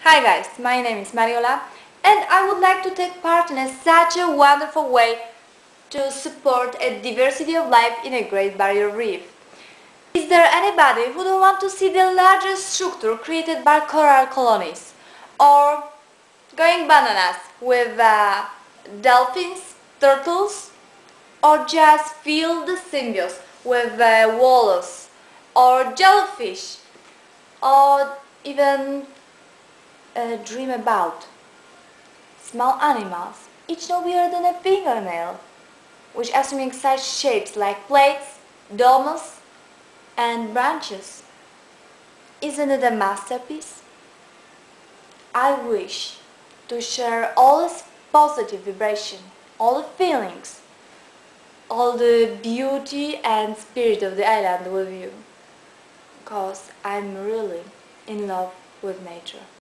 Hi guys, my name is Mariola and I would like to take part in such a wonderful way to support a diversity of life in a Great Barrier Reef. Is there anybody who don't want to see the largest structure created by coral colonies? Or going bananas with dolphins, turtles? Or just feel the symbios with walrus or jellyfish? Or even dream about small animals, each no bigger than a fingernail, which assuming such shapes like plates, domes, and branches. Isn't it a masterpiece? I wish to share all this positive vibration, all the feelings, all the beauty and spirit of the island with you, because I'm really in love with nature.